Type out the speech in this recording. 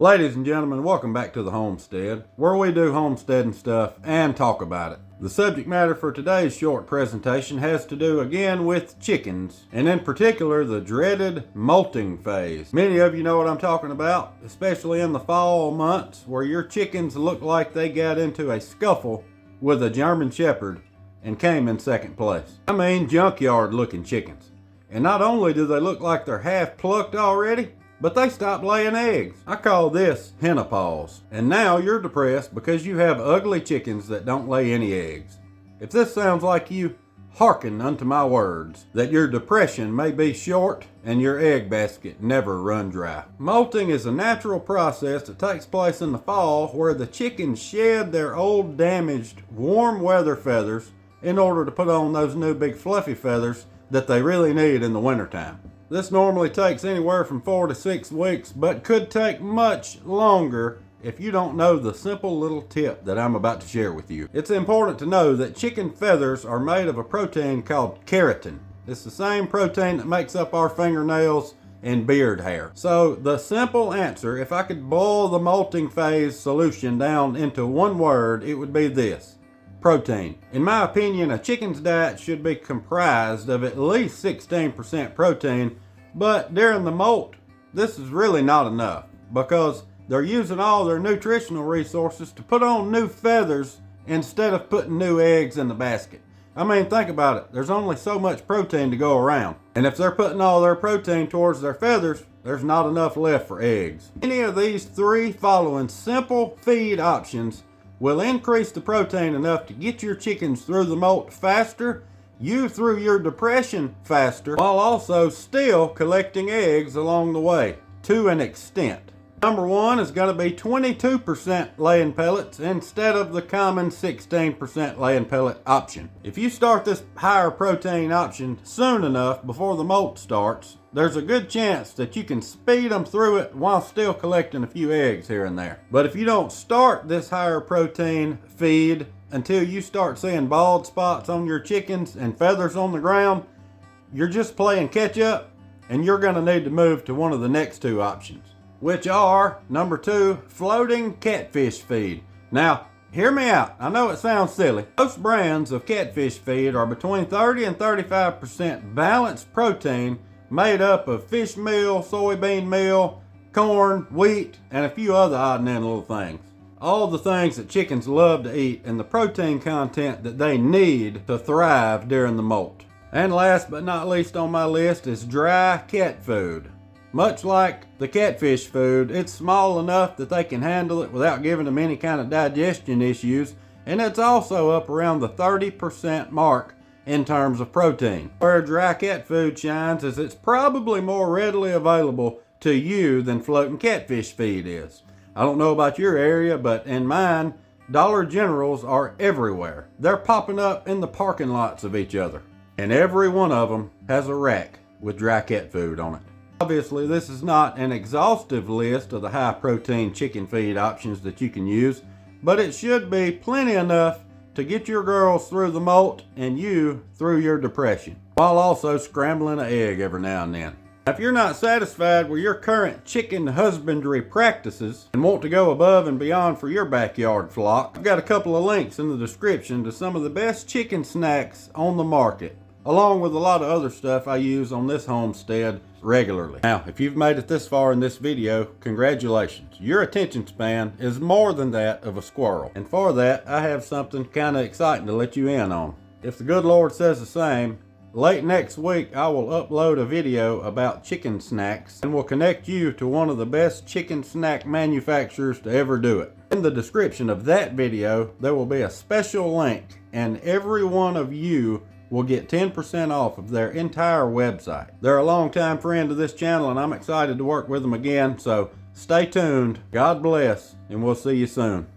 Ladies and gentlemen, welcome back to the homestead, where we do homesteading stuff and talk about it. The subject matter for today's short presentation has to do again with chickens, and in particular the dreaded molting phase. Many of you know what I'm talking about, especially in the fall months where your chickens look like they got into a scuffle with a German Shepherd and came in second place. I mean junkyard looking chickens. And not only do they look like they're half plucked already, but they stopped laying eggs. I call this henopause. And now you're depressed because you have ugly chickens that don't lay any eggs. If this sounds like you, hearken unto my words, that your depression may be short and your egg basket never run dry. Molting is a natural process that takes place in the fall where the chickens shed their old damaged warm weather feathers in order to put on those new big fluffy feathers that they really need in the wintertime. This normally takes anywhere from 4 to 6 weeks, but could take much longer if you don't know the simple little tip that I'm about to share with you. It's important to know that chicken feathers are made of a protein called keratin. It's the same protein that makes up our fingernails and beard hair. So the simple answer, if I could boil the molting phase solution down into one word, it would be this: protein. In my opinion, a chicken's diet should be comprised of at least 16% protein, but during the molt, this is really not enough because they're using all their nutritional resources to put on new feathers instead of putting new eggs in the basket. I mean, think about it. There's only so much protein to go around. And if they're putting all their protein towards their feathers, there's not enough left for eggs. Any of these three following simple feed options will increase the protein enough to get your chickens through the molt faster, you through your depression faster, while also still collecting eggs along the way, to an extent. Number one is going to be 22% laying pellets instead of the common 16% laying pellet option. If you start this higher protein option soon enough before the molt starts, there's a good chance that you can speed them through it while still collecting a few eggs here and there. But if you don't start this higher protein feed until you start seeing bald spots on your chickens and feathers on the ground, you're just playing catch up, and you're going to need to move to one of the next two options, which are, number two, floating catfish feed. Now, hear me out. I know it sounds silly. Most brands of catfish feed are between 30 and 35% balanced protein made up of fish meal, soybean meal, corn, wheat, and a few other odd and end little things. All the things that chickens love to eat and the protein content that they need to thrive during the molt. And last but not least on my list is dry cat food. Much like the catfish food, it's small enough that they can handle it without giving them any kind of digestion issues, and it's also up around the 30% mark in terms of protein. Where dry cat food shines is it's probably more readily available to you than floating catfish feed is. I don't know about your area, but in mine, Dollar Generals are everywhere. They're popping up in the parking lots of each other, and every one of them has a rack with dry cat food on it. Obviously, this is not an exhaustive list of the high protein chicken feed options that you can use, but it should be plenty enough to get your girls through the molt and you through your depression, while also scrambling an egg every now and then. If you're not satisfied with your current chicken husbandry practices and want to go above and beyond for your backyard flock, I've got a couple of links in the description to some of the best chicken snacks on the market, along with a lot of other stuff I use on this homestead regularly. Now, if you've made it this far in this video, congratulations. Your attention span is more than that of a squirrel. And for that, I have something kind of exciting to let you in on. If the good Lord says the same, late next week I will upload a video about chicken snacks and will connect you to one of the best chicken snack manufacturers to ever do it. In the description of that video, there will be a special link, and every one of you will get 10% off of their entire website. They're a longtime friend of this channel, and I'm excited to work with them again, so stay tuned. God bless, and we'll see you soon.